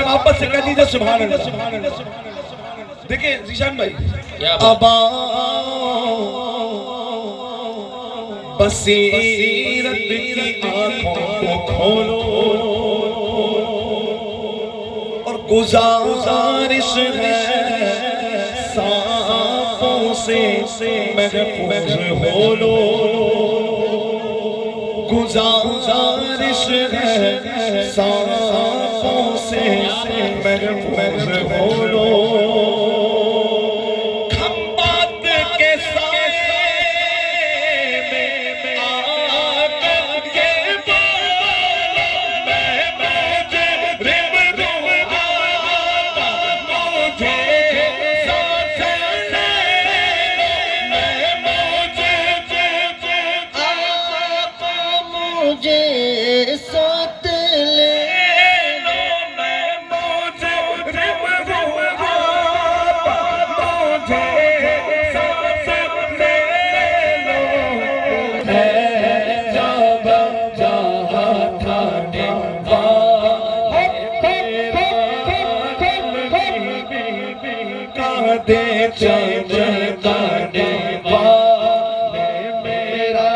محبت سے کہہ دیجئے سبحان اللہ. دیکھیں ذیشان بھائی ابا بصیرت کی آنکھوں کو کھولو اور گزارش ہے سانپوں سے محفوظ ہو لو. گزارش ہے سانپوں سے محفوظ ہو لو. کھمبات کے سائے میں آ کر کے بولو میں مجرم ہوں آقا مجھے ساتھ لے لو میں مجرم آقا مجھے ساتھ لے دے چمکانے والے میرا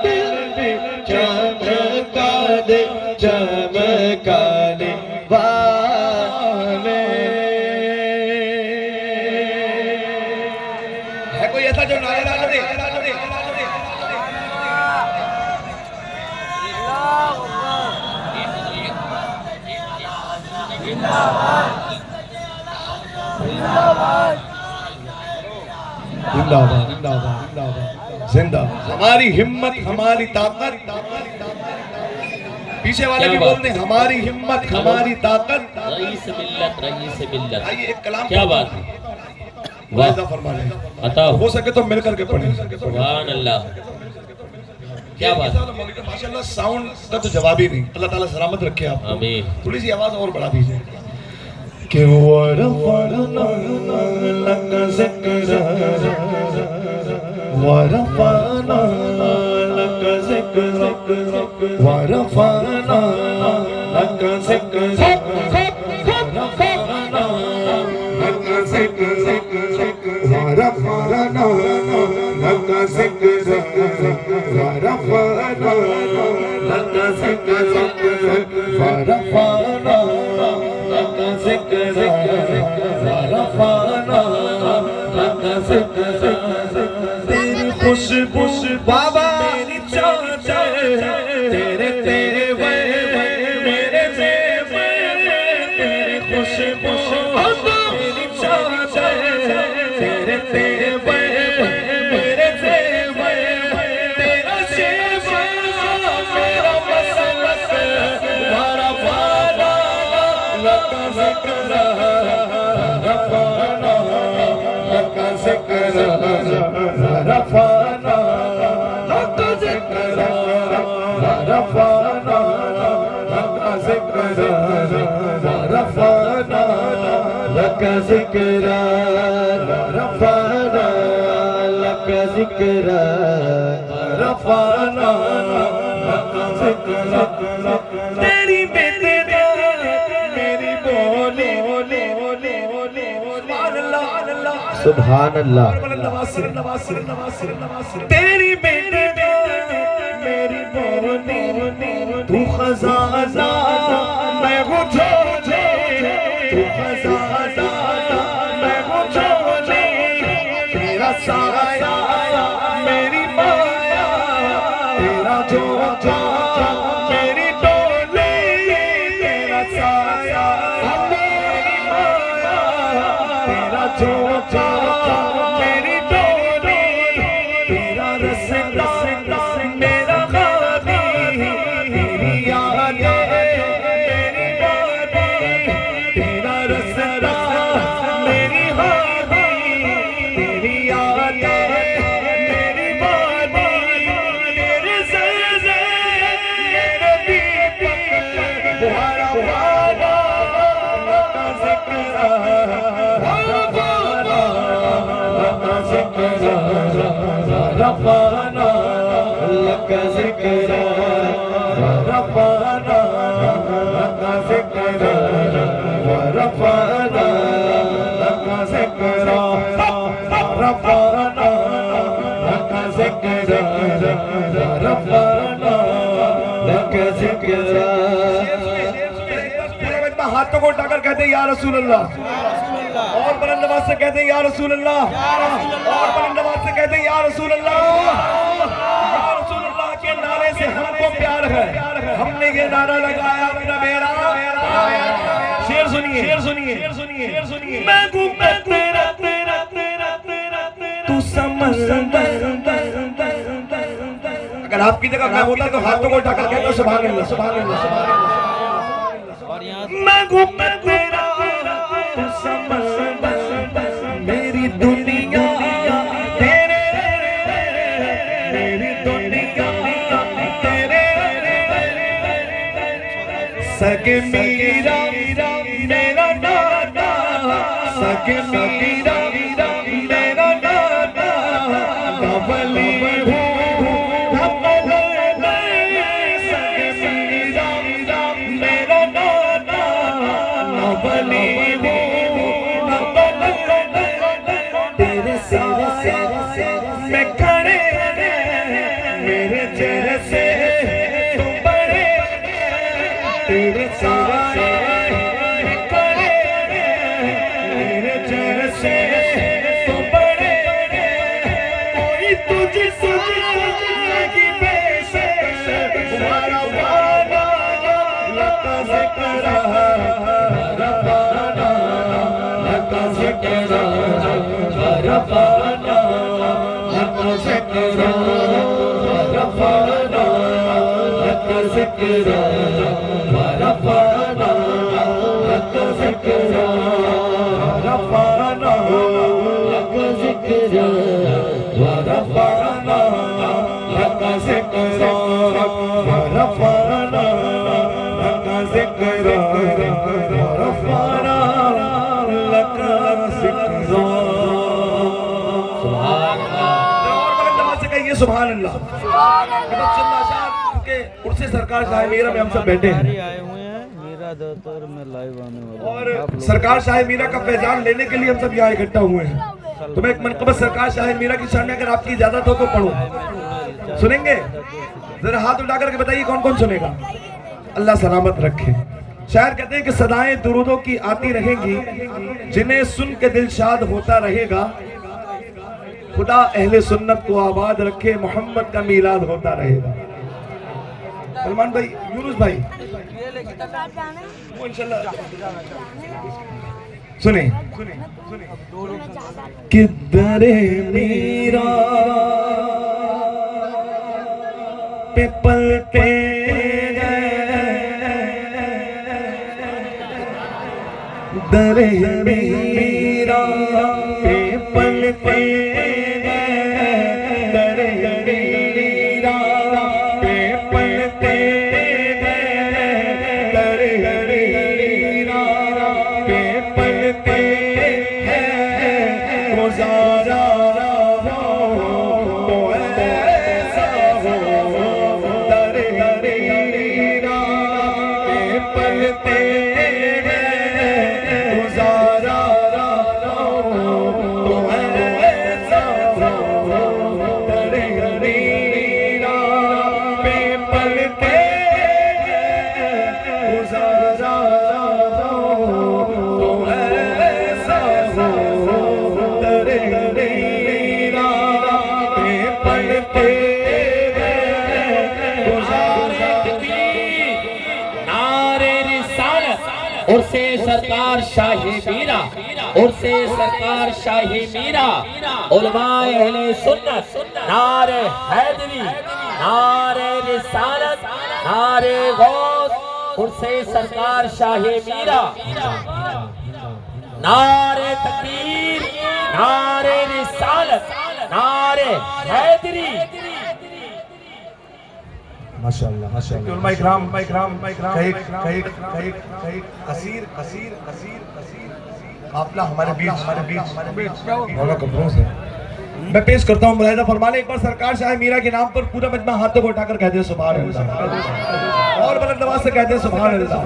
دل بھی چمکا دے چمکانے والے. ہے کوئی ایسا جو نعرہ لگا دے؟ زندہ ہماری ہمت ہماری طاقت. پیچھے والے بھی بولتے ہیں ہماری ہمت ہماری طاقت. رئیس ملت رئیس ملت. آئیے ایک کلام کیا بات ہے. واضح فرما لیں عطا ہو سکے تو مل کر کے پڑھیں. سبحان اللہ. کیا بات ہے. ماشاءاللہ ساؤنڈ کا تو جواب ہی نہیں. اللہ تعالیٰ سلامت رکھے آپ. آمین. تھوڑی سی آواز اور بڑھا دیجئے. کہ وَرَفَعْنَا لَكَ ذِكْرَكَ وَرَفَعْنَا لَكَ ذِكْرَكَ وَرَفَعْنَا لَكَ ذِكْرَكَ وَرَفَعْنَا لَكَ ذِكْرَكَ وَرَفَعْنَا لَكَ ذِكْرَكَ وَرَفَعْنَا لَكَ ذِكْرَكَ وَرَفَعْنَا تیری خوشبو بابا میری چاہت تیرے تیرے میرے تیری خوشبو میری چاہت تیرے تیرے میرے تیرا شیوا میرا مسلس تمہارا بھانا لکا ذکر رفانا لکا ذکر رفانا لکا ذکر رفانا لکا ذکر رفانا لکا ذکر رفانا لکا ذکر رفانا لکا ذکر. تیری بیٹے میری بولی سبحان اللہ. تیری بیٹے میری بولی تو خزانہ میں ہوں جھولی تو خزانہ میں ہوں جھولی تیرا سایہ میری مایا تیرا جو میری ڈولی تیرا سایہ میری مایا جھوکا میری ڈولی تیرا رستا میرا غازی میری یادیں میری وادی تیرا رستا میری ہادی تیری یادیں میری وادی تیرے زلزلے میرے دیپک تمہارا وعدہ کا ذکر رفعنا لك ذكرا ورفعنا لك ذكرا ورفعنا لك ذكرا رفعنا لك ذكرا ورفعنا لك ذكرا ہاتھوں کو اٹھا کر کہتے ہیں یا رسول اللہ اور بلند آواز سے کہتے ہیں یا رسول اللہ اور بلند آواز سے کہتے ہیں یا رسول اللہ کے نعرے سے ہم کو پیار ہے ہم نے یہ نعرہ لگایا اپنا میرا شیر سنیے میں گھومتا تیرا تو سمندر اگر آپ کی جگہ میں ہوتا تو ہاتھوں کو اٹھا کر کہتے ہیں سبحان اللہ سبحان اللہ سبحان اللہ میں گھومتا تیرا تو سمندر میری دنیا تیرے میری دنیا تیرے سگے میرا میرا دادا سگے میرا میرا دادا گولی ہوں سگے میرا میرا دادا گولی تیرے سایہ میں کھڑے میرے جیسے تو بڑے تیرے سایہ میں کھڑے میرے جیسے تو بڑے کوئی تجھ کی پیشے تمہارا وعدہ لک ذکر رفعنا لک ذکر رفعنا لك ذكرا ورفعنا لك ذكرا ورفعنا لك ذكرا ورفعنا لك ذكرا ورفعنا لك ذكرا ورفعنا لك ذكرا ورفعنا لك ذكرا سبحان اللہ عرص سرکار شاہ میرا میں ہم سب بیٹھے ہیں اور سرکار شاہ میرا کا فیضان لینے کے لیے ہم سب یہاں اکٹھا ہوئے ہیں تو میں ایک منقبہ سرکار شاہ میرا کی شان میں اگر آپ کی اجازت ہو تو پڑھوں سنیں گے ذرا ہاتھ اٹھا کر کے بتائیے کون کون سنے گا اللہ سلامت رکھے شاعر کہتے ہیں کہ صدائیں درودوں کی آتی رہیں گی جنہیں سن کے دل شاد ہوتا رہے گا خدا اہل سنت کو آباد رکھے محمد کا میلاد ہوتا رہے گا سلمان بھائی یونس بھائی وہ انشاءاللہ سنیں کدھر میرا پہ پلتے در میرا پہ پلتے اور سے سرکار سرکار شاہ میرا، عرس سرکار شاہ میرا، علماء اہل سنت، نعرہ حیدری، نعرہ رسالت، نعرہ غوث، عرس سرکار شاہ میرا، نعرہ تکبیر، نعرہ رسالت، نعرہ حیدری۔ ماشاءاللہ ماشاءاللہ علماء اکرام کثیر قافلہ ہمارے بیچ مولا کپڑوں سے میں پیش کرتا ہوں، ملاحظہ فرما لیں ایک بار سرکار شاہ میرا کے نام پر پورا مجمع ہاتھوں کو اٹھا کر کہتے ہیں سبحان اللہ، اور بلند آواز سے کہتے ہیں سبحان اللہ۔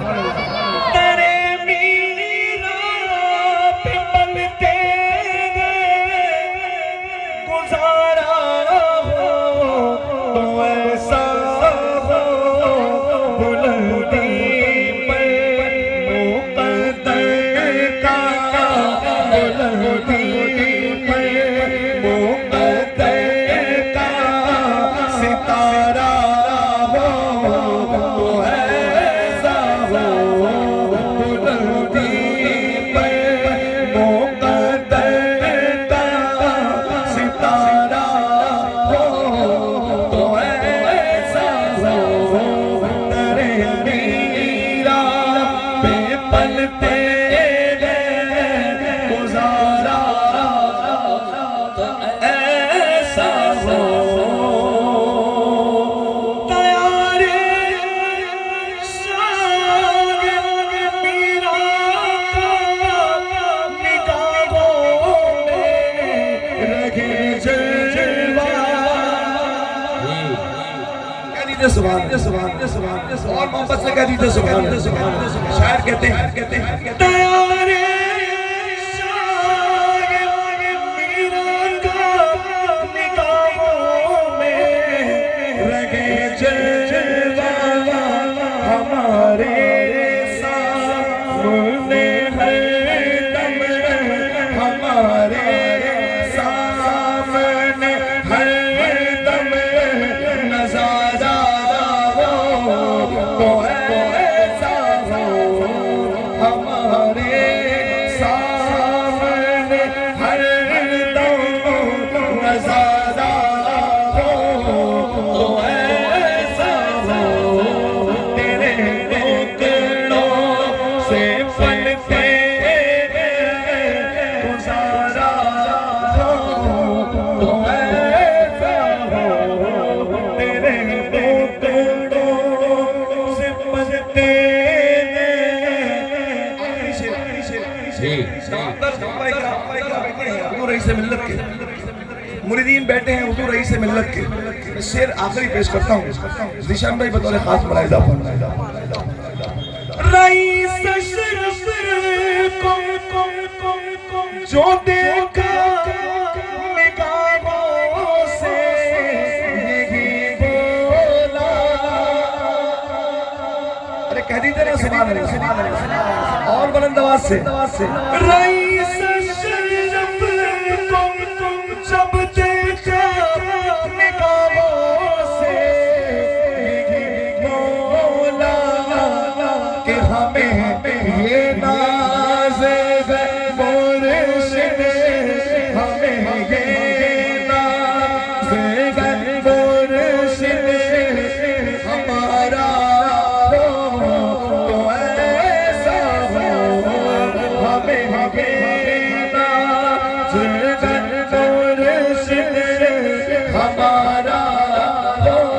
اور محبت سے کہہ دیجئے سبحان اللہ۔ شاعر کہتے ہیں تیارے شاہ میرا کا نگاہوں میں رہے جلوہ ہمارے سامنے ہر دم، ہمارے سامنے ہر دم نظارہ تو ایسا ہو، ہمارے سامنے ہر دم نظارہ ہو، تو ایسا ہو، تیرے ٹکڑوں سے پلتے گزارا ہو، تو ایسا ہو، تیرے رئیس ملت کے مریدین بیٹھے ہیں، اردو رئیس ملت کے میں شعر آخری پیش کرتا ہوں، ذیشان بھائی بطور خاص ملاحظہ فرمائیں۔ رئیس اشرف کو جو دیکھا نگاہوں سے یہی بولا، ارے کہہ دیتے نا سبحان اللہ، اور بلند آواز سے رئیس جب دیکھا نگاہوں سے یہی بولا کہ ہمیں یہ ناز ہے مرشد، ہمیں یہ ناز ہے مرشد ہمارا ہو، تو ایسا ہو، ہمیں یہ ناز ہے ہمارا ہو،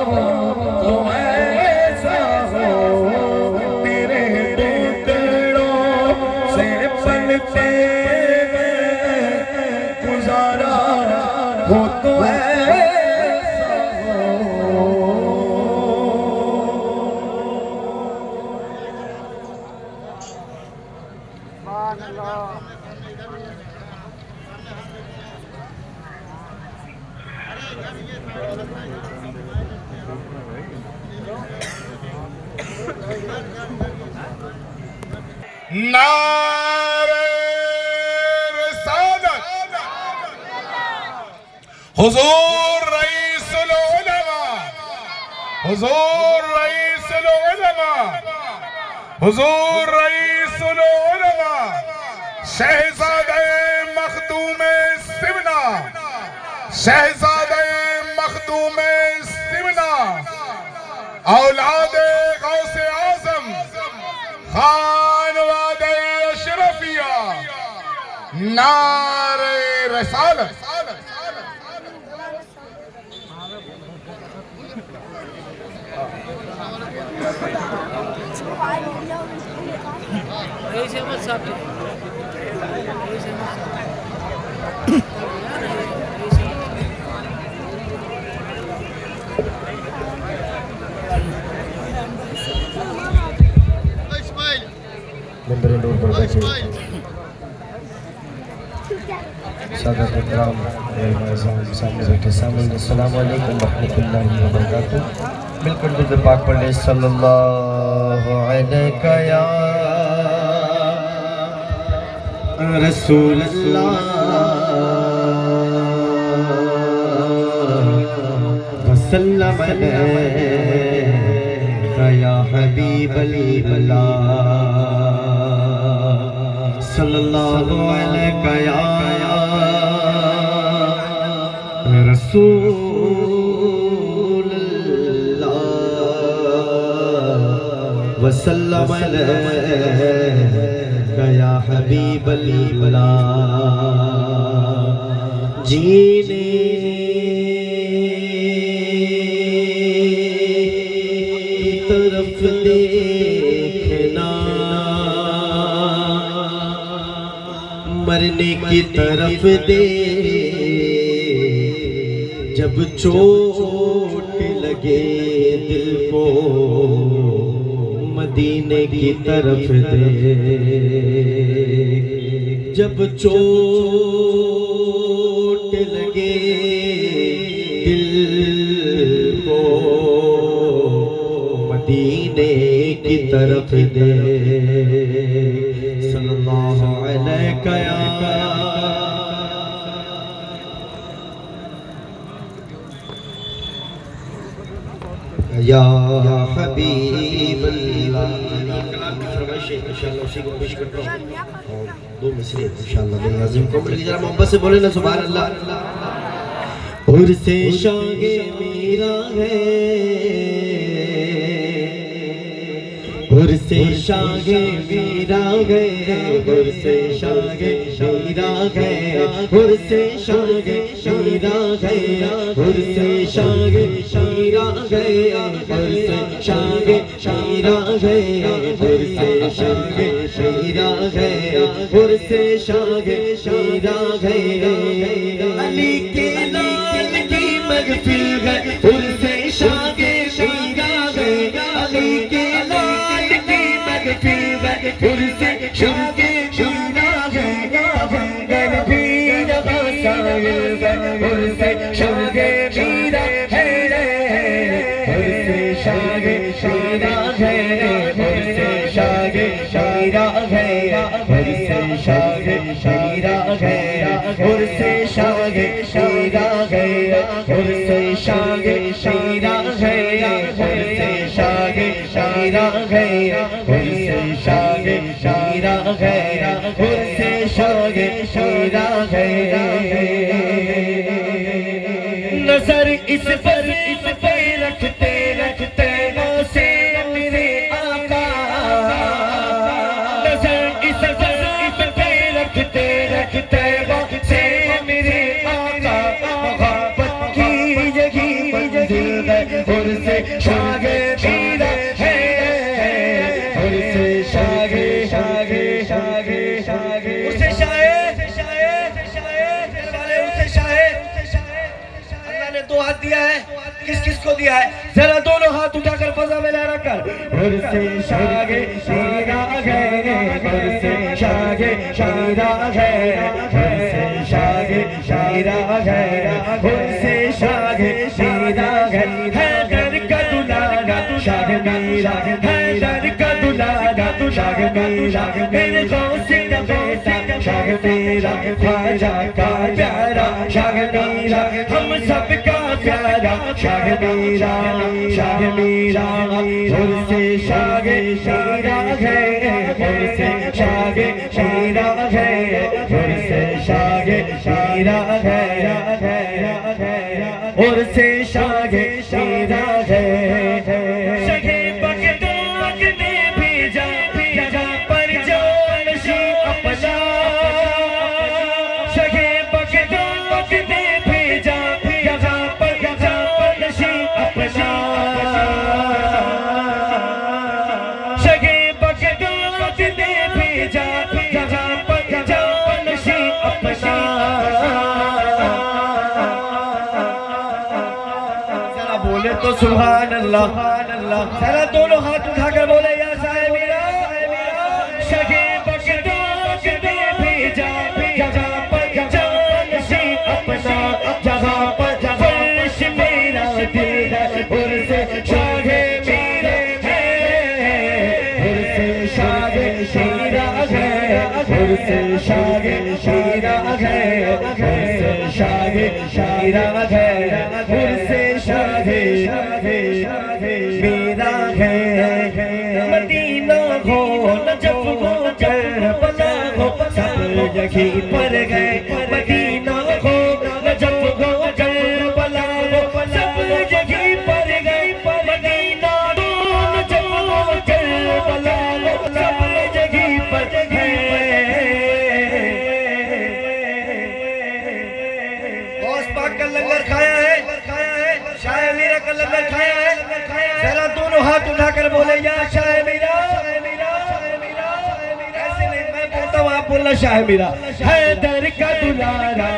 تو ایسا ہو، تیرے ٹکڑوں سے پلتے گزارا ہو، تو ایسا ہو۔ نعرہ رسالت، حضور رئیس العلماء، حضور رئیس العلماء، حضور رئیس العلماء، شہزادہ مخدوم سمنا، شہزادہ مخدوم سمنا، اولاد غوث اعظم، خانواد اشرفیہ، نعرہ رسالت۔ رئیس احمد صاحب ممبر نور پر بیٹھے سادات اکرام سامنے بیٹھے سامنے، السلام علیکم ورحمۃ اللہ وبرکاتہ۔ بالکل درود پاک پڑھ لیں، صلی اللہ علیہ یا رسول اللہ وسلم علیہ یا حبیب اللہ، صلی اللہ علیہ یا رسول اللہ وسلم علیہ یا حبیب اللہ۔ جینے کی طرف دیکھنا، مرنے کی طرف جب چوٹ لگے دل کو، مدینے کی طرف جب چوٹ لگے دل کو، مدینے کی طرف صلی اللہ علیہ یا حبیب اللہ۔ انشاءاللہ اسی کو پیش کرتا ہوں، دو مصرے انشاءاللہ میرے عظیم کو مل ذرا محبت سے بولے نا سبحان اللہ۔ عرس شاہ میرا ہے، عرس شاہ میرا ہے، عرس شاہ میرا ہے، عرس شاہ میرا ہے، عرس شاہ میرا ہے، عرس شاہ میرا ہے، عرس شاہ میرا ہے، عرس شاہ میرا ہے، علی کے لال کی محفل ہے، عرس شاہ میرا ہے، علی کے لال کی محفل ہے، عرس شاہ میرا ہے، بنگر بھی یہاں شامل ہے، عرس شاہ میرا ہے، عرس شاہ میرا ہے، عرس شاہ میرا ہے، عرس شاہ میرا ہے، عرس شاہ میرا ہے، عرس شاہ میرا ہے، عرس شاہ میرا ہے، عرس شاہ میرا ہے، عرس شاہ میرا ہے۔ نظر اس پر رکھتے رکھتے سے میرے آقا، نظر اس پر رکھتے رکھتے سے میرے آقا، محبت کی یہی منزل ہے، عرس شاہ میرا ہے، عرس شاہ دو ہاتھ دیا ہے، کس کس کو دیا ہے؟ ذرا دونوں ہاتھ اٹھا کر فضا میں لہرا کر، عرس شاہ میرا ہے، عرس شاہ میرا ہے، عرس شاہ میرا ہے، عرس شاہ میرا ہے، حیدر کا دلانا شاہ میرا، حیدر کا دلانا شاہ میرا، میرے غوث کا بیٹا شاہ شاہ میرا خواجہ کا پیارا شاہ میرا ہم سب کا پیارا شاہ میرا اور سے شاہ شیرا ہے اور سے شاہ شیرا ہے اور سے شاہ شیرا ہے اور سے شاہ شیرا ہے تو سبحان اللہ ذرا دونوں ہاتھ اٹھا کر بولے یا شاہ میرا شگے بغداد نے بھیجا جہاں پر جانشی اپنا جہاں پر فرش میرا دل ہے اور سے شاہ میرا ہے اور سے شاہ شیرا ہے اور سے شاہ شیرا ہے اور سے شاہ شیرا ہے اور سے شاہ میرا ہے مدینہ ہو نجف ہو کربلا ہو سب یہیں پر گئے مدینہ ہو نجف ہو کربلا ہو سب یہیں پر گئے مدینہ ہو نجف ہو کربلا ہو سب یہیں پر گئے غوث پاک کا لنگر کھایا ہے شاہ میرا کا لنگر کھایا ہے ذرا دونوں ہاتھ اٹھا کر بولے یا شاہ میرا ایسے نہیں میں بولتا ہوں آپ بولنا شاہ میرا حیدر کا دلارا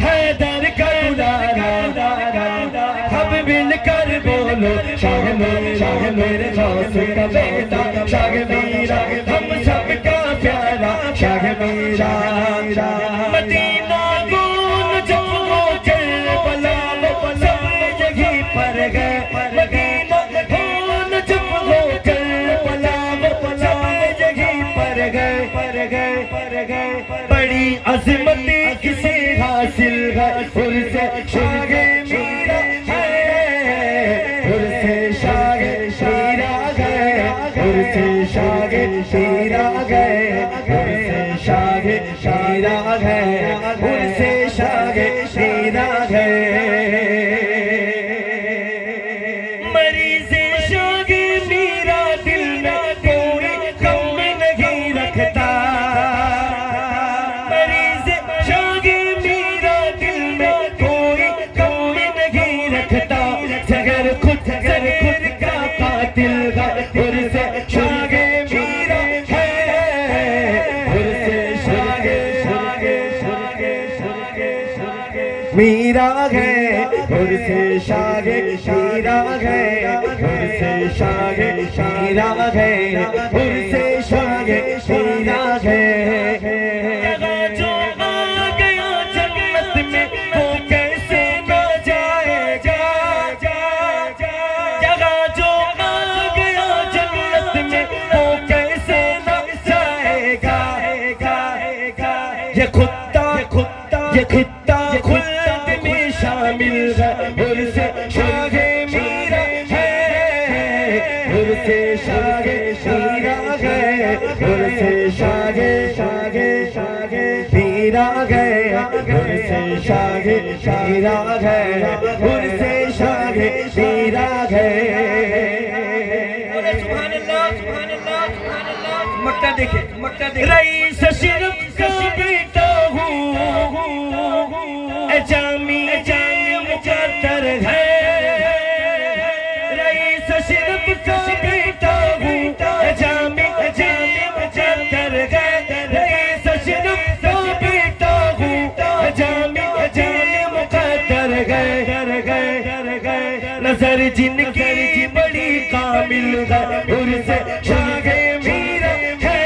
حیدر کا دلارا ہم مل کر بولو شاہ میرے غوث کا بیٹا شاہ میرا ہم سب کا پیارا شاہ میرا مدینہ گون جب ہو کربلا سب یہیں پر گئے مدینہ گون جب ہو کربلا سب یہیں پر گئے بڑی عظمت کسے حاصل ہے اور سے شاہ میرا ہے اور سے شاہ شیرا ہے اور سے شاہ شیرا ہے اور سے شاہ شیرا ہے اور سے شاہ شیرا ہے مریض شاہ میرا دل میں کوئی غم نہیں رکھتا مریض شاہ میرا دل میں کوئی غم نہیں رکھتا زہر خود کا قاتل ہے اور سے شاہ میرا ہے اور سے شاہ میرا ہے اور سے شاہ شیرا ہے اور سے شاہ شیرا ہے اور سے شاہ شیرا ہے یہاں جو آ گیا جنت میں وہ کیسے نہ جائے گا یہاں جو آ گیا جنت میں وہ کیسے نہ جائے گا یہ خطہ خلد میں شامل ہے اور سے شاہ میرا ہے اور سے شاہ شیرا ہے اور سے شاہ میرا ہے اور سے شاہ شیرا ہے اور سے شاہ میرا ہے سبحان اللہ مکہ دیکھیں رئیس شرف کا بیٹا ہوں جامی مقدر ہے رئیس شرف کا بیٹا ہوں جامی مقدر ہے رئیس شرف کا بیٹا ہوں جامی مقدر ہے نظر جن کی بڑی کامل ہے اور سے شاہ میرا ہے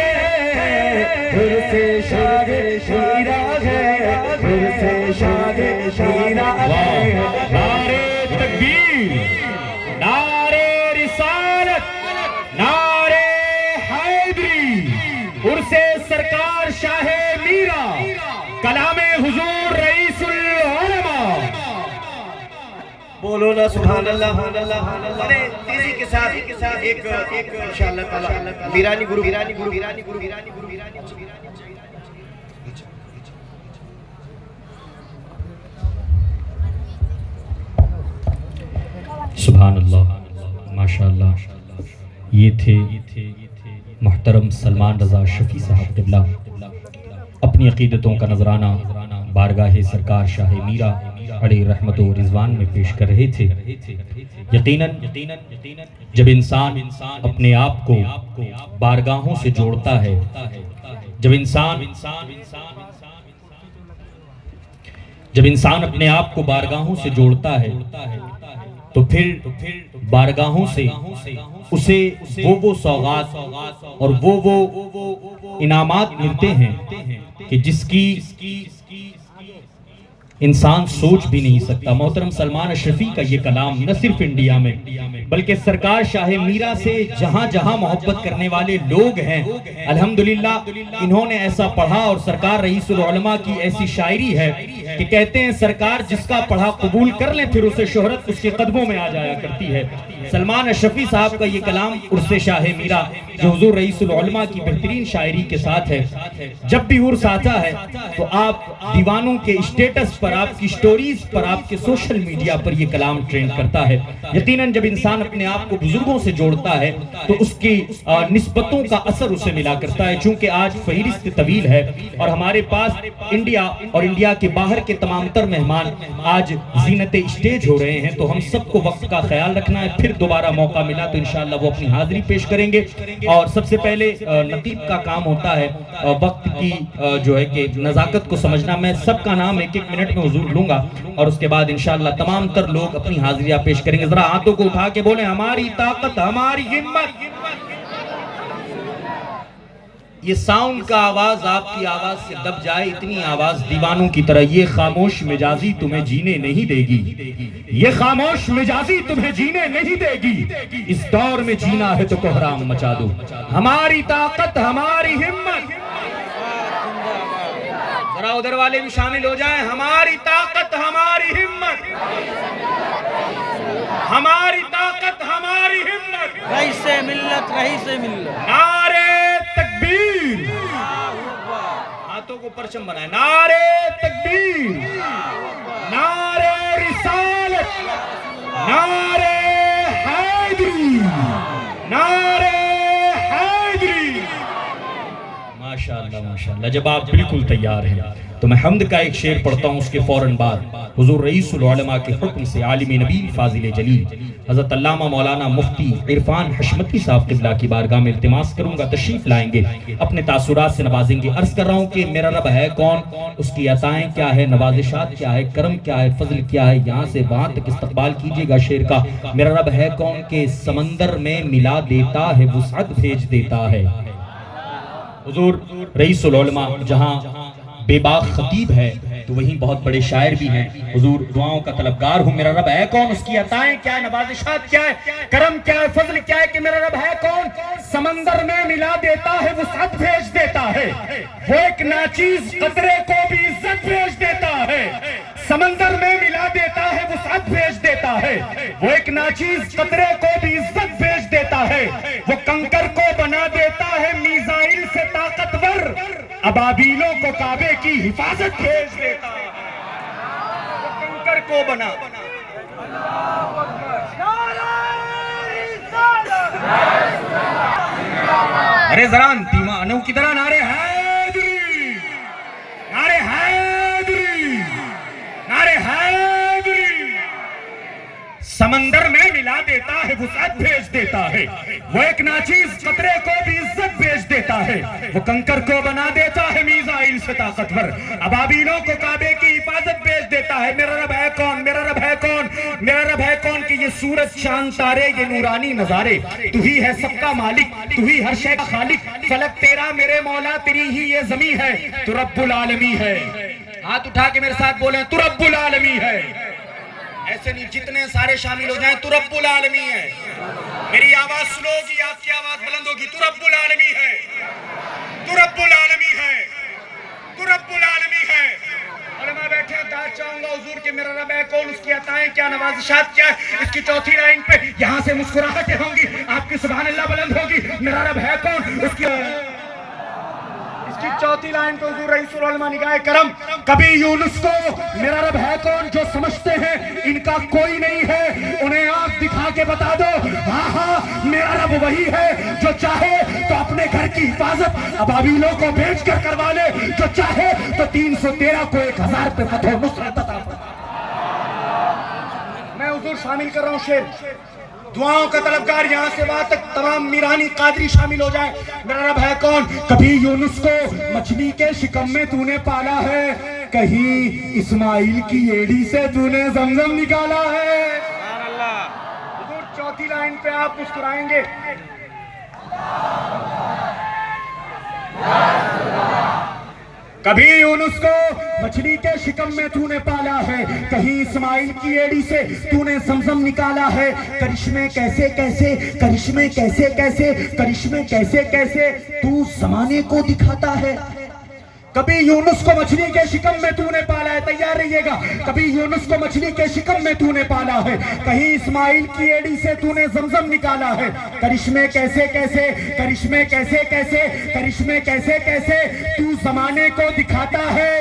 اور سے شاہ شیرا ہے اور سے شاہ شیرا ہے نعرے تکبیر نعرے رسالت نعرے حیدری عرص سرکار شاہ کلام حضور رئیس العلماء. بولو نا سبحان اللہ. بڑے تیزی کے ساتھ ایک انشاءاللہ تعالی ویرانی گرو. سبحان اللہ، ماشاءاللہ. یہ تھے محترم سلمان رضا شفیع صاحب قبلہ اپنی عقیدتوں کا نذرانہ بارگاہ سرکار شاہ میرا علیہ رحمت و رضوان میں پیش کر رہے تھے. یقیناً جب انسان اپنے آپ کو بارگاہوں سے جوڑتا ہے، جب انسان اپنے آپ کو بارگاہوں سے جوڑتا ہے تو پھر بارگاہوں سے اسے وہ سوغات اور وہ انعامات ملتے ہیں کہ جس کی انسان سوچ بھی نہیں سکتا. محترم سلمان اشرفی کا یہ کلام نہ صرف انڈیا میں بلکہ سرکار شاہ میرا سے جہاں جہاں محبت کرنے والے لوگ ہیں الحمدللہ انہوں نے ایسا پڑھا. اور سرکار رئیس العلماء کی ایسی شاعری ہے کہ کہتے ہیں سرکار جس کا پڑھا قبول کر لیں پھر اسے شہرت اس کے قدموں میں آ جایا کرتی ہے. سلمان اشرفی صاحب کا یہ کلام عرس شاہ میرا جو حضور رئیس العلماء کی بہترین شاعری کے ساتھ ہے. جب بھی عرس آتا ہے تو آپ دیوانوں کے اسٹیٹس پر، آپ کی سٹوریز پر، آپ کے سوشل میڈیا پر یہ کلام ٹرینڈ کرتا ہے. یقیناً جب انسان اپنے آپ کو بزرگوں سے جوڑتا ہے تو اس کی نسبتوں کا اثر اسے ملا کرتا ہے. چونکہ آج فہرست طویل ہے اور ہمارے پاس انڈیا اور انڈیا کے باہر کے تمام تر مہمان آج زینت اسٹیج ہو رہے ہیں تو ہم سب کو وقت کا خیال رکھنا ہے. پھر دوبارہ موقع ملا تو انشاءاللہ وہ اپنی حاضری پیش کریں گے. اور سب سے پہلے نقیب کا کام ہوتا ہے وقت کی جو ہے کہ نزاکت کو سمجھنا. میں سب کا نام ایک منٹ میں حضور لوں گا اور اس کے بعد انشاءاللہ تمام تر لوگ اپنی حاضریاں پیش کریں گے. ذرا ہاتھوں کو اٹھا کے بولیں ہماری طاقت، ہماری ہمت. یہ ساؤنڈ کا آواز آپ کی آواز سے دب جائے اتنی آواز دیوانوں کی طرح. یہ خاموش مجازی تمہیں جینے نہیں دے گی، یہ خاموش مجازی تمہیں جینے نہیں دے گی. اس دور میں جینا ہے تو کوہرام مچا دو. ہماری طاقت، ہماری ہمت. ذرا ادھر والے بھی شامل ہو جائیں. ہماری طاقت، ہماری ہمت. ہماری طاقت، ہماری ہمت. رئیس ملت، رئیس ملت. نعرے تکبیر. ہاتھوں کو پرچم بنائیں. نعرے تکبیر، نعرے رسالت، نعرے حیدری، نعرے حیدری. ماشاءاللہ ماشاءاللہ. جب آپ بالکل تیار ہیں تو میں حمد کا ایک شعر پڑھتا ہوں. اس کے فوراً بعد حضور رئیس العلماء کے حکم سے عالم نبیل فاضل جلیل حضرت علامہ مولانا مفتی عرفان حشمتی صاحب قبلہ کی بارگاہ میں التماس کروں گا تشریف لائیں گے، اپنے تاثرات سے نوازیں گے. عرض کر رہا ہوں کہ میرا رب ہے کون، اس کی عطائیں کیا ہے، نوازشات کیا ہے، کرم کیا ہے، فضل کیا ہے. یہاں سے وہاں تک استقبال کیجئے گا شعر کا. میرا رب ہے کون کہ سمندر میں ملا دیتا ہے، وسعت بھیج دیتا ہے. حضور رئیس العلماء جہاں بے باک خطیب ہے تو وہیں بہت بڑے شاعر بھی ہیں. حضور دعاؤں کا طلبگار ہوں. میرا رب ہے کون، اس کی عطائیں کیا ہے، نوازشات کیا ہے، کرم کیا ہے، فضل کیا ہے. کہ میرا رب ہے کون، سمندر میں ملا دیتا ہے، وسعت بھیج دیتا ہے. وہ ایک ناچیز قطرے کو بھی عزت بھیج دیتا ہے. سمندر میں ملا دیتا ہے، وسعت بھیج دیتا ہے. وہ ایک ناچیز قطرے کو بھی عزت بھیج دیتا ہے. وہ کنکر کو بنا دیتا ہے میزائل سے طاقتور، ابابیلوں کو کعبے کی حفاظت بھیج دیتا ہے. وہ کنکر کو بنا. ارے ذرا انتیمانوں کی طرح نعرے حیدری، نعرے حیدری، نعرے حیدری. سمندر میں ملا دیتا ہے، وسعت بھیج دیتا ہے. وہ ایک ناچیز قطرے کو بھی عزت بھیج دیتا ہے. وہ کنکر کو بنا دیتا ہے میزائل سے طاقتور، ابابیلوں کو کعبے کی حفاظت بھیج دیتا ہے. میرا رب ہے کون، میرا رب ہے کون، میرا رب ہے کون کہ یہ سورج چاند تارے یہ نورانی نظارے. تو ہی ہے سب کا مالک، تو ہی ہر شے کا خالق. فلک تیرا میرے مولا، تیری ہی یہ زمین ہے، تو رب العالمین ہے. ہاتھ اٹھا کے میرے ساتھ بولیں تو رب العالمین ہے. ایسے نہیں، جتنے سارے شامل ہو جائیں تو رب العالمین ہے. میری آواز سلو ہوگی، آپ کی آواز بلند ہوگی. تو رب العالمین ہے، تو رب العالمین ہے، تو رب العالمین ہے. چاہوں گا حضور کہ میرا رب ہے کون، اس کی عطائیں کیا، نوازشات کیا ہے. اس کی چوتھی لائن پہ یہاں سے مسکراہٹیں ہوں گی، آپ کی سبحان اللہ بلند ہوگی. میرا رب ہے کون، اس کی چوتھی لائن پہ حضور رئیس العلماء نگاہ کرم کبھی یونس کو میرا رب ہے کون جو سمجھتے ہیں ان کا کوئی نہیں ہے، انہیں آنکھ دکھا کے بتا دو ہاں ہاں میرا رب وہی ہے جو چاہے تو اپنے گھر کی حفاظت ابابیلوں کو بھیج کر کروا لے، جو چاہے تو 313 کو 1000 پہ فتح و نصرت عطا فرمائے. میں حضور شامل کر رہا ہوں شعر، دعاؤں کا طلبگار یہاں سے وہاں تک تمام میرانی قادری شامل ہو جائیں. میرا رب ہے کون، کبھی یونس کو مچھلی کے شکم میں تو نے پالا ہے، کہیں اسماعیل کی ایڑی سے تو نے زمزم نکالا ہے. حضور چوتھی لائن پہ آپ مسکرائیں گے. کبھی یونس کو مچھلی کے شکم میں تو نے پالا ہے، کہیں اسماعیل کی ایڑی سے تو نے زمزم نکالا ہے. کرشمے کیسے کیسے، کرشمے کیسے کیسے، کرشمے کیسے کیسے تو زمانے کو دکھاتا ہے. کبھی یونس کو مچھلی کے شکم میں تو نے پالا ہے، تیار رہیے گا. کبھی یونس کو مچھلی کے شکم میں تو نے پالا ہے، کہیں اسماعیل کی ایڑی سے تو نے زمزم نکالا ہے. کرشمے کیسے کیسے، کرشمے کیسے کیسے، کرشمے کیسے کیسے تو زمانے کو دکھاتا ہے.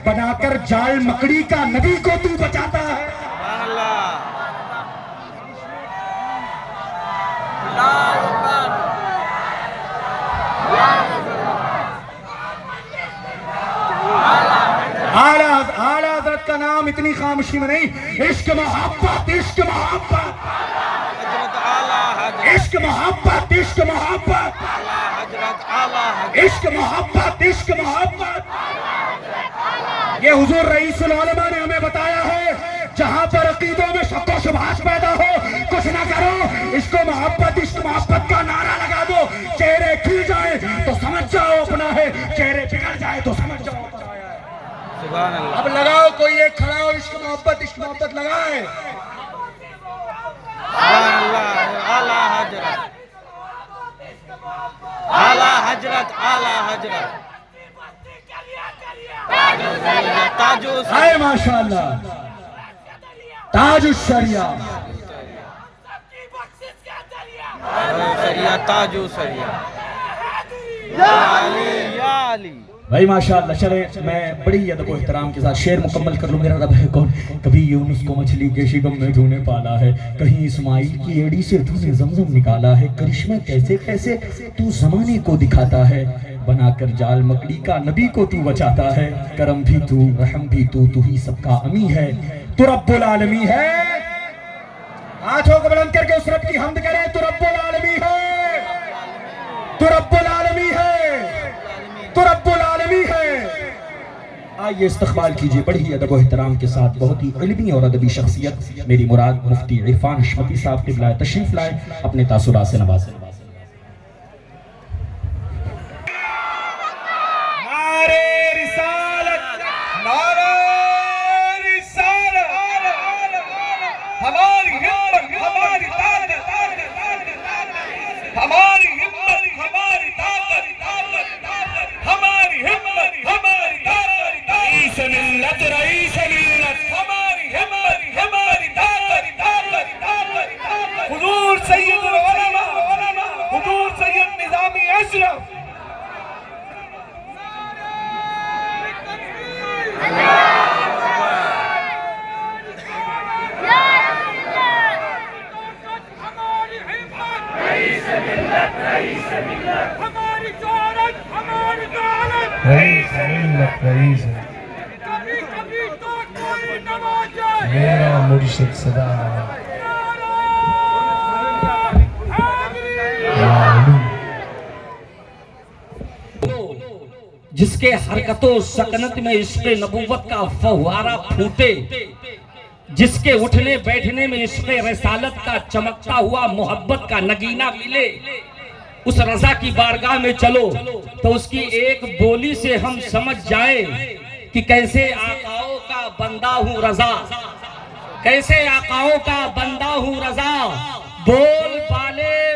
بنا کر جال مکڑی کا نبی کو تو بچاتا ہے. اعلیٰ حضرت کا نام اتنی خاموشی میں نہیں. عشق محبت، عشق محبت، عشق محبت، عشق محبت، عشق محبت، عشق محبت. یہ حضور رئیس العلماء نے ہمیں بتایا ہے جہاں پر عقیدوں میں شک و شبہات پیدا ہو کچھ نہ کرو، عشق و محبت، عشق محبت کا نعرہ لگا دو. چہرے کھل جائے تو سمجھ جاؤ اپنا ہے، چہرے بگڑ جائے تو سمجھ جاؤ. اب لگاؤ کوئی ایک کھڑا ہو، عشق محبت، عشق محبت لگائے. اعلیٰ حضرت، اعلیٰ حضرت، اعلیٰ حضرت اے ماشاءاللہ تاج الشریعہ، تاج الشریعہ یا علی یا علی. بھائی ماشاءاللہ. چلے میں بڑی ادب و احترام کے ساتھ شعر مکمل کر لوں. میرا رب ہے کون، کبھی یونس کو مچھلی کے شکم میں تو نے پالا ہے، کہیں اسماعیل کی ایڑی سے تو نے زمزم نکالا ہے. کرشمہ کیسے کیسے تو زمانے کو دکھاتا ہے، بنا کر جال مکڑی کا نبی کو تو بچاتا ہے. کرم بھی تو، رحم بھی تو ہی سب کا امی ہے، تو رب العالمین ہے. ہاتھوں کو بلند کر کے اس رب کی حمد کریں. تو رب العالمین ہے، تو رب العالمین ہے، تو رب العالمین ہے. آئیے استقبال کیجئے بڑی ادب و احترام کے ساتھ بہت ہی علمی اور ادبی شخصیت میری مراد مفتی عرفان حشمتی صاحب قبلہ تشریف لائے، اپنے تاثرات سے نوازیں. میرا مرشد صدا جس کے حرکت و سکنت میں عشق نبوت کا فوارہ پھوٹے، جس کے اٹھنے بیٹھنے میں عشق رسالت کا چمکتا ہوا محبت کا نگینہ ملے، اس رضا کی بارگاہ میں چلو تو اس کی ایک بولی سے ہم سمجھ جائیں کہ کیسے آقاؤں کا بندہ ہوں رضا، کیسے آقاؤں کا بندہ ہوں رضا. بول بالے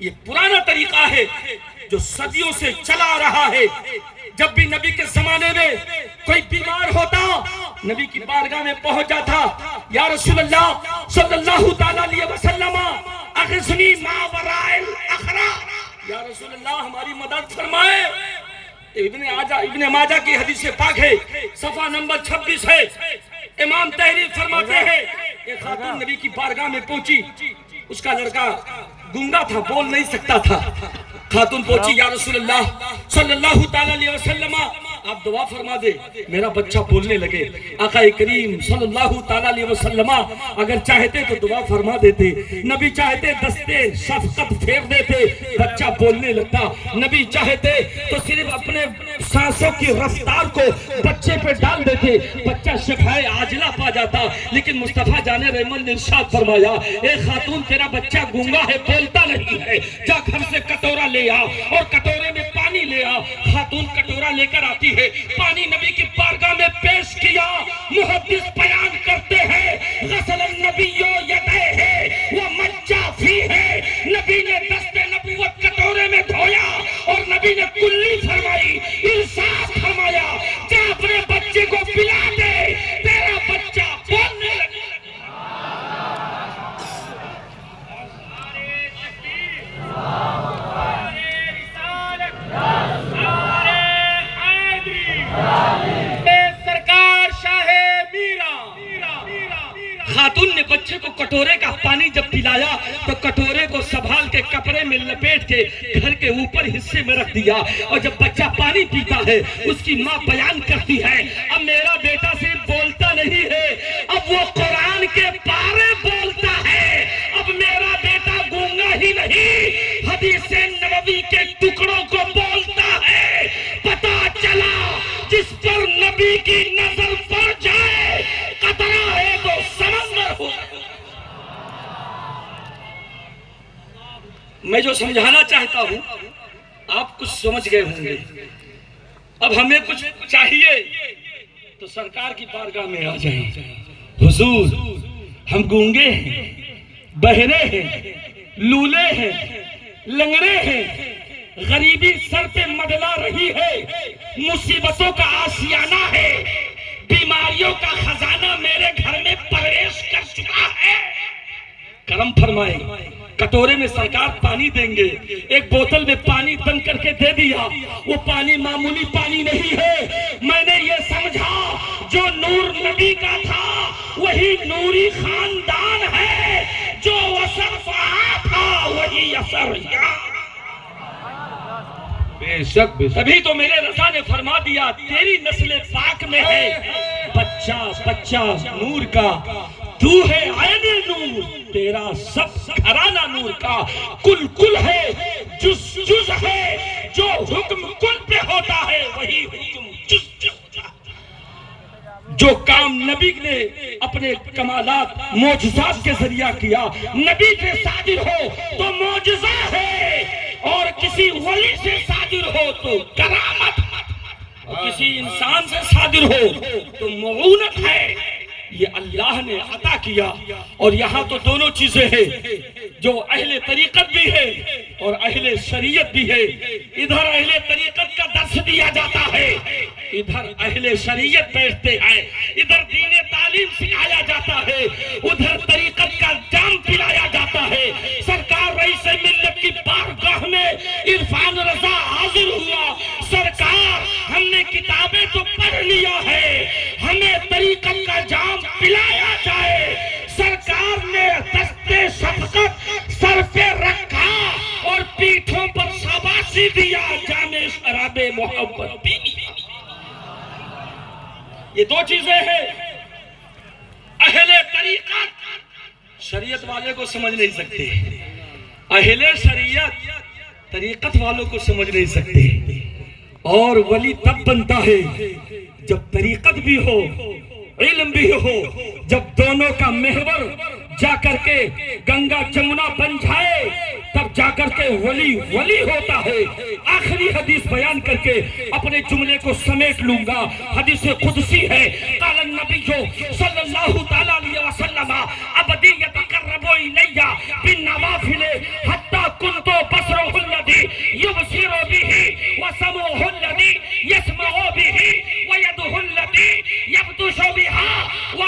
یہ پرانا طریقہ ہے جو صدیوں سے چلا آ رہا ہے. جب بھی نبی کے زمانے میں کوئی بیمار ہوتا نبی کی بارگاہ میں پہنچ جاتا, یا رسول اللہ صلی اللہ تعالیٰ علیہ وسلم اغثنی ما وراء الاخرہ, یا رسول اللہ ہماری مدد فرمائے. ابن ماجہ کی حدیث پاک ہے, صفحہ نمبر 26 ہے. امام تحریر فرماتے ہیں ایک خاتون نبی کی بارگاہ میں پہنچی, اس کا لڑکا گنگا تھا, بول نہیں سکتا تھا. خاتون پہنچی, یا رسول اللہ صلی اللہ تعالیٰ علیہ وسلم آپ دعا فرما دے میرا بچہ بولنے لگے. آقا کریم صلی اللہ تعالیٰ علیہ وسلم اگر چاہتے تو دعا فرما دیتے, نبی چاہتے دستے شفقت پھیر دیتے, بچہ بولنے لگتا. نبی چاہتے تو صرف اپنے سانسوں کی رفتار کو بچے پہ ڈال دیتے, بچہ شفائے عاجلہ پا جاتا. لیکن مصطفیٰ جان رحمت نے ارشاد فرمایا, اے خاتون تیرا بچہ گونگا ہے, بولتا نہیں ہے, جا گھر سے کٹورا لے آ اور کٹورے میں پانی لے آ. خاتون کٹورا لے کر آتی ہے, پانی نبی کی بارگاہ میں پیش کیا. محدث بیان کرتے ہیں غسل النبی یدیہ ومجّ فیہ, نبی نے دست نبوت کٹورے میں دھویا اور نبی نے کلی فرمائی, ارشاد فرمایا جا اپنے بچے کو پلا دے, تیرا بچہ بولنے لگے. سرکار شاہ میرا. خاتون نے بچے کو کٹورے کا پانی جب پلایا تو کٹورے کو سنبھال کے کپڑے میں لپیٹ کے گھر کے اوپر حصے میں رکھ دیا. اور جب بچہ پانی پیتا ہے اس کی ماں بیان کرتی ہے, اب میرا بیٹا صرف بولتا نہیں ہے, اب وہ قرآن کے پارے بولتا ہے. اب میرا بیٹا گونگا ہی نہیں, حدیث نبوی کے ٹکڑوں کو بولتا ہے. پتا چلا جس پر نبی کی نظر پڑ جائے قطرہ ہے تو سمندر ہو. میں جو سمجھانا چاہتا ہوں آپ کچھ سمجھ گئے ہوں گے. اب ہمیں کچھ چاہیے تو سرکار کی بارگاہ میں آ جائیں. حضور ہم گونگے ہیں, بہرے ہیں, لولے ہیں, لنگڑے ہیں, غریبی سر پہ مڈلا رہی ہے, مصیبتوں کا آشیانہ ہے, بیماریوں کا خزانہ میرے گھر میں پرویش کر چکا ہے. کرم فرمائیں. کٹورے میں سرکار پانی دیں گے, ایک بوتل میں پانی تن کر کے دے دیا. وہ پانی معمولی پانی نہیں ہے, میں نے یہ سمجھا جو نور نبی کا تھا وہی نوری خاندان ہے, جو اثر فہا تھا وہی اثر یہاں. بے شک تبھی تو میرے رضا نے فرما دیا تیری نسل پاک میں ہے بچہ بچہ نور کا, تو ہے عین نور, تیرا سب گھرانہ نور کا. کل کل ہے, جز جز ہے, جو حکم کل پہ ہوتا ہے وہی حکم جز پہ ہوتا ہے. جو کام نبی نے اپنے کمالات معجزات کے ذریعہ کیا, نبی سے صادر ہو تو معجزہ ہے, اور کسی ولی سے صادر ہو تو کرامت, اور کسی انسان سے صادر ہو تو معونت ہے. یہ اللہ نے عطا کیا. اور یہاں تو دونوں چیزیں ہیں, جو اہل طریقت بھی ہے اور اہل شریعت بھی ہے. ادھر اہل طریقت کا درس دیا جاتا ہے, ادھر اہل شریعت بیٹھتے ہیں. ادھر دین تعلیم سکھایا جاتا ہے, ادھر طریقت کا جام پلایا جاتا ہے. سرکار رئیس ملت کی بارگاہ میں عرفان رضا حاضر ہوا. سرکار ہم نے کتابیں تو پڑھ لیا ہے, ہمیں طریقت کا جام پلایا جائے. سرکار نے دستے شفقت سر پہ رکھا اور پیٹھوں پر شاباشی دیا, جامِ شراب محبت پی. یہ دو چیزیں ہیں. اہل طریقت شریعت والے کو سمجھ نہیں سکتے, اہل شریعت طریقت والوں کو سمجھ نہیں سکتے. اور ولی تب بنتا ہے جب طریقت بھی ہو علم بھی ہو, جب دونوں کا محور جا کر کے گنگا جمنا بن جائے تب جا کر کے ولی ولی ہوتا ہے. آخری حدیث بیان کر کے اپنے جملے کو سمیٹ لوں گا. حدیث قدسی ہے, قال النبی صلی اللہ تعالیٰ علیہ وسلم عبدی یتقرب الی بالنوافل حتی کنت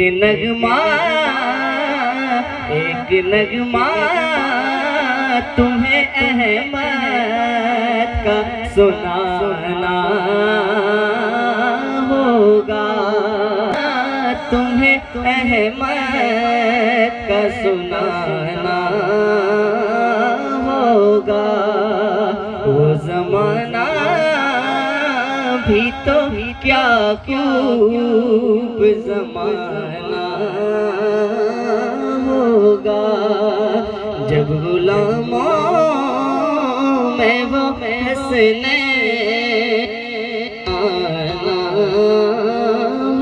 نغمہ تمہیں احمد کا سنانا ہوگا، تمہیں احمد کا سنانا ہوگا۔ وہ زمانہ بھی تو کیا خوب زمانہ ہوگا، جب غلاموں میں وہ حسنین آنا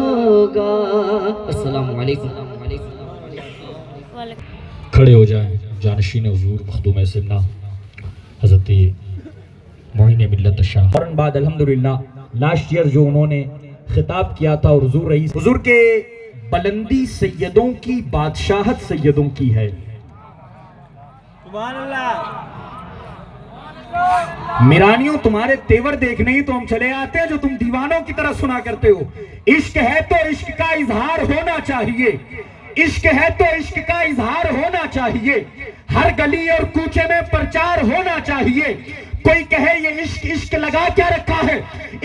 ہوگا۔ السلام علیکم۔ کھڑے ہو جائیں جانشین حضور مخدوم سمنا حضرت معین ملت الشاہ۔ فوراً بعد الحمدللہ لاسٹ ایئر جو انہوں نے خطاب کیا تھا، اور حضور رئیس، حضور کے بلندی سیدوں کی، بادشاہت سیدوں کی ہے۔ سبحان اللہ۔ میرانیوں تمہارے تیور دیکھنے ہی تو ہم چلے آتے ہیں جو تم دیوانوں کی طرح سنا کرتے ہو۔ عشق ہے تو عشق کا اظہار ہونا چاہیے، عشق ہے تو عشق کا اظہار ہونا چاہیے، ہر گلی اور کوچے میں پرچار ہونا چاہیے۔ کوئی کہے یہ عشق عشق لگا کیا رکھا ہے،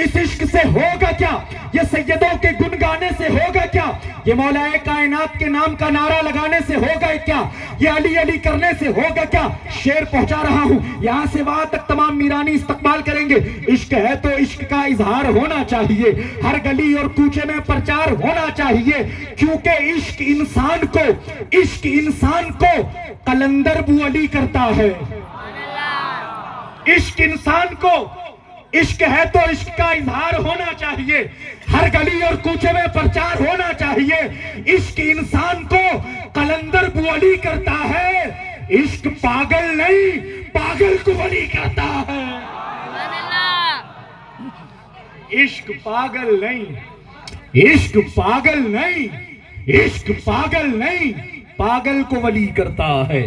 اس عشق سے ہوگا کیا، یہ سیدوں کے گن گانے سے ہوگا کیا، یہ مولا کائنات کے نام کا نعرہ لگانے سے ہوگا کیا، یہ علی علی کرنے سے ہوگا کیا۔ شعر پہنچا رہا ہوں، یہاں سے وہاں تک تمام میرانی استقبال کریں گے۔ عشق ہے تو عشق کا اظہار ہونا چاہیے، ہر گلی اور کوچے میں پرچار ہونا چاہیے، کیونکہ عشق انسان کو قلندر بو علی کرتا ہے۔ عشق انسان کو، عشق ہے تو عشق کا اظہار ہونا چاہیے، ہر گلی اور کوچے میں پرچار ہونا چاہیے۔ عشق انسان کو قلندر بو علی کرتا ہے، عشق پاگل نہیں، پاگل کو ولی کرتا ہے۔ عشق پاگل نہیں، عشق پاگل نہیں، عشق پاگل نہیں، پاگل کو ولی کرتا ہے۔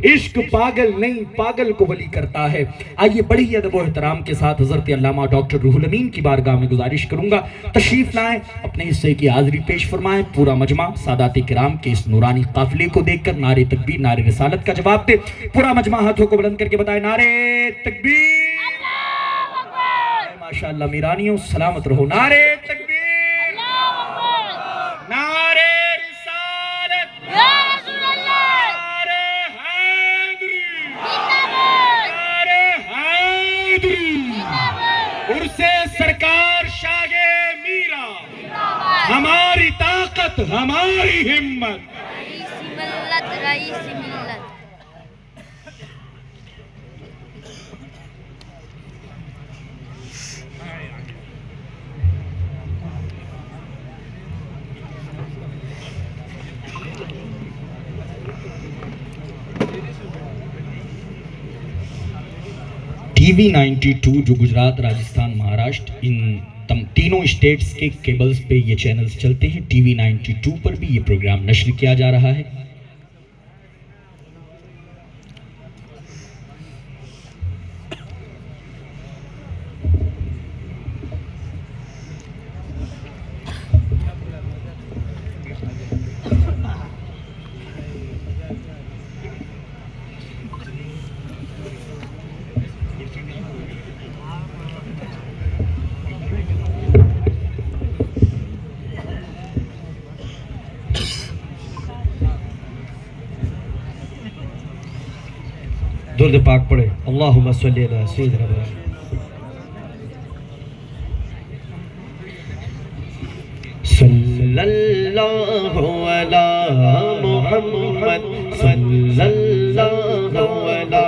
عشق پاگل نہیں، پاگل کو ولی کرتا ہے۔ آئیے بڑی ادب و احترام کے ساتھ حضرت علامہ ڈاکٹر روح الامین کی بارگاہ میں گزارش کروں گا تشریف لائیں، اپنے حصے کی حاضری پیش فرمائیں۔ پورا مجمع سادات کرام کے اس نورانی قافلے کو دیکھ کر نعرے تکبیر، نعرے رسالت کا جواب دے۔ پورا مجمع ہاتھوں کو بلند کر کے بتائے نعرے تکبیر، ماشاءاللہ میرانیوں سلامت رہو، نعرے تکبیر، نعرے سرکار شاہ میرا، ہماری طاقت ہماری ہمت۔ رئیس ملت، رئیس ملت۔ ٹی وی 92 جو گجرات، راجستھان، مہاراشٹر، ان تینوں اسٹیٹس کے کیبلز پہ یہ چینلز چلتے ہیں۔ ٹی وی 92 پر بھی یہ پروگرام نشر کیا جا رہا ہے۔ درود پاک پڑھے، اللہم صلی علی سیدنا محمد۔ صلی اللہ علی محمد، صلی اللہ علی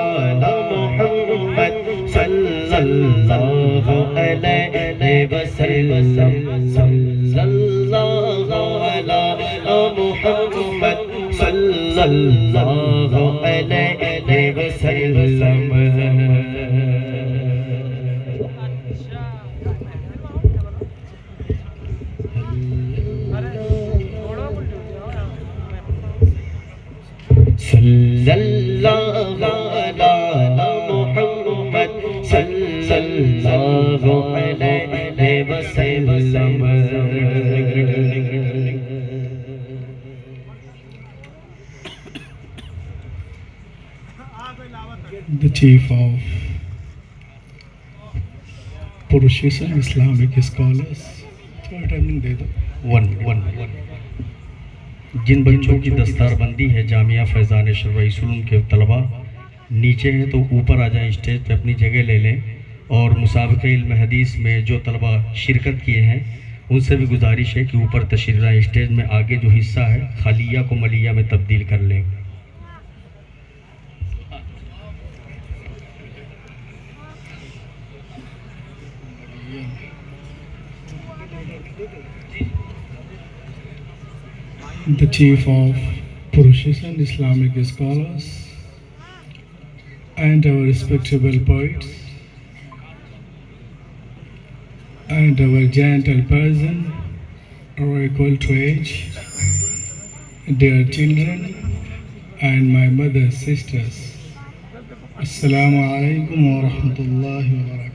محمد، صلی اللہ علیہ وسلم، صلی اللہ علی محمد، صلی اللہ علیہ وسلم۔ صلی اللہ علی محمد، صلی اللہ علیہ وسلم۔ the chief of Purushism Islamic Scholars. جن بچوں کی دستار بندی ہے جامعہ فیضان شرعی سلون کے طلباء نیچے ہیں تو اوپر آ جائیں، اسٹیج پہ اپنی جگہ لے لیں، اور مسابقہ علم حدیث میں جو طلباء شرکت کیے ہیں ان سے بھی گزارش ہے کہ اوپر تشریف لائیں، اسٹیج میں آگے جو حصہ ہے خالیہ کو ملیہ میں تبدیل کر لیں۔ The chief of Purushism Islamic Scholars and our respectable poets and our gentle person, our equal to age, dear children and my mother's sisters. Assalamu alaikum wa rahmatullahi wa barakatuh.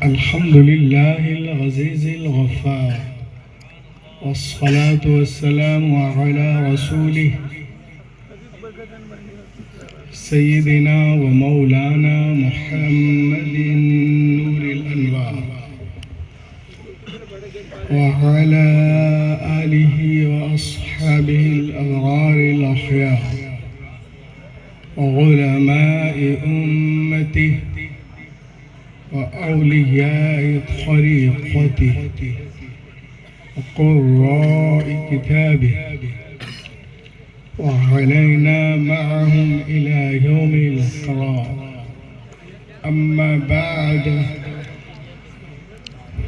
الحمد لله العزيز الغفار والصلاة والسلام على رسوله سيدنا ومولانا محمد نور الأنوار وعلى آله وأصحابه الأبرار الأخيار وعلماء أمته وأولياء طريقته وقراء كتابه وعلينا معهم إلى يوم القرار. أما بعد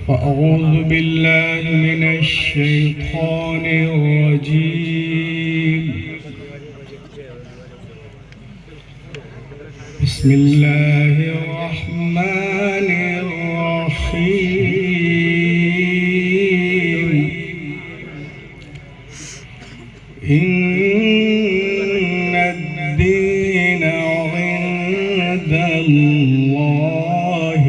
فأعوذ بالله من الشيطان الرجيم. بسم الله الرحمن الرحيم. إن الدين عند الله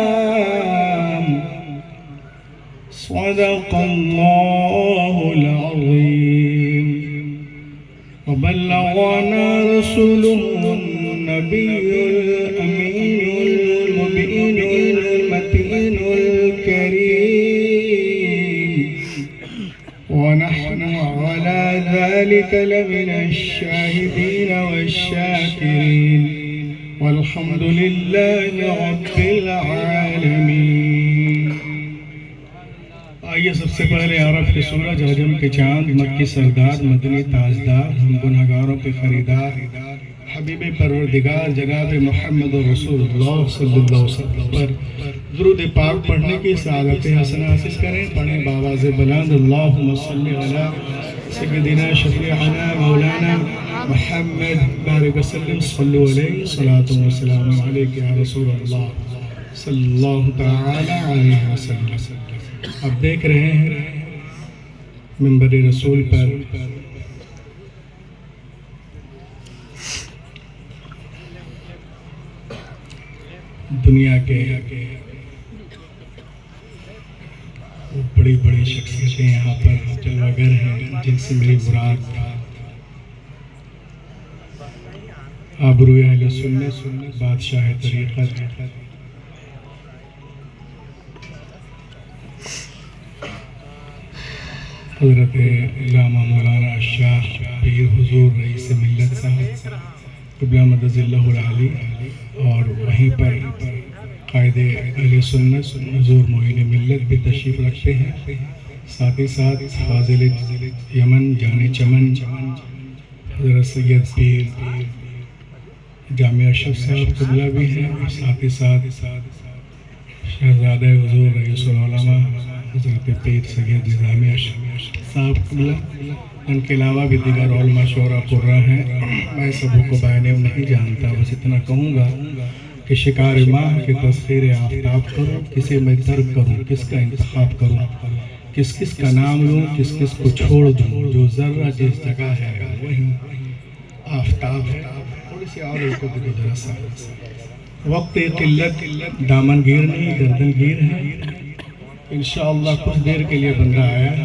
الإسلام. صدق الله العظيم. وبلغنا رسوله النبي الأمين المبين المتين الكريم، ونحن على ذلك لمن الشاهدين والشاكرين، والحمد لله رب العالمين. آئیے سب سے پہلے عرب کے سورج، عجم کے چاند، مکی سردار، مدنی تاجدار، ہم گنہگاروں کے خریدار، حبیب پروردگار جناب محمد رسول اللہ صلی اللہ علیہ وسلم پر درود پاک پڑھنے کی سعادت حسنہ حاصل کریں. پڑھیں باواز بلند اللہم صلی علی سیدنا شفیعنا مولانا محمد بارک وسلم صلو علیہ صلاۃ و سلام علیک یا رسول اللہ صلی اللہ تعالی علیہ وسلم. آپ دیکھ رہے ہیں منبر رسول پر دنیا کے بڑی بڑی شخصیتیں یہاں پر جلوہ گر ہیں، جن سے میری مراد آبروئے اہل سنت، بادشاہ طریقت، حضرت علامہ مولانا شاہ پیر حضور رئیس ملت صاحب قبلہ مدد اللہ العالی، اور وہیں پر قائد اہل سنت حضور معین ملت بھی تشریف رکھتے ہیں. ساتھ ہی ساتھ فاضل یمن جان چمن حضرت سید پیر جامعہ اشرف صاحب قبلہ بھی ہیں، اور ساتھ ہی ساتھ شہزادہ حضور رئیس العلماء حضرت پیر سید نظام اشرف صاحب قبلہ، ان کے علاوہ بھی دیگر علماء شعراء قرہ ہیں. میں سبوں کو بائنیم نہیں جانتا، بس اتنا کہوں گا کہ شکار ماہ کے تسخیر آفتاب کروں، کسے میں ترک کروں، کس کا انتخاب کروں، کس کس کا نام لوں، کس کس کو چھوڑ دوں، جو ذرہ جس جگہ ہے وہی آفتاب ہے. تھوڑی سی اور اس کو بھی درسا. وقت قلت دامن گیر نہیں گردن گیر ہے. انشاءاللہ کچھ دیر کے لیے بندہ آیا ہے،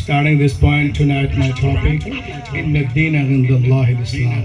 starting this point tonight my topic, inna ad-din 'inda Allah al-Islam.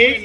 1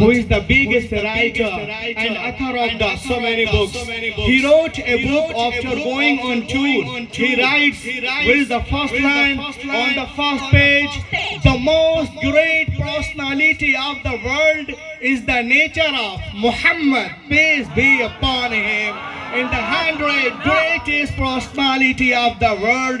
who is the biggest writer and author of the so many books. He wrote a book after going on tour. He writes with the first line on the first page, the most great personality of the world is the nature of Muhammad, peace be upon him. In the 100 greatest personality of the world,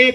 1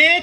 1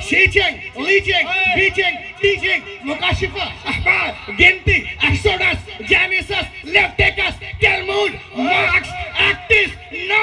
Shijeng, Lijeng, Bijeng, Tijeng, Mukashifa, Ahbar, Ginti, Exodus, Genesis, Leviticus, Talmud, Marx, Actis, no,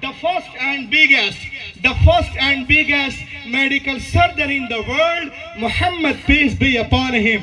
the first and biggest medical surgeon in the world, Muhammad peace be upon him,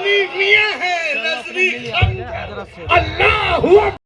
Hanif میاں ہے نظری خنجر اللہ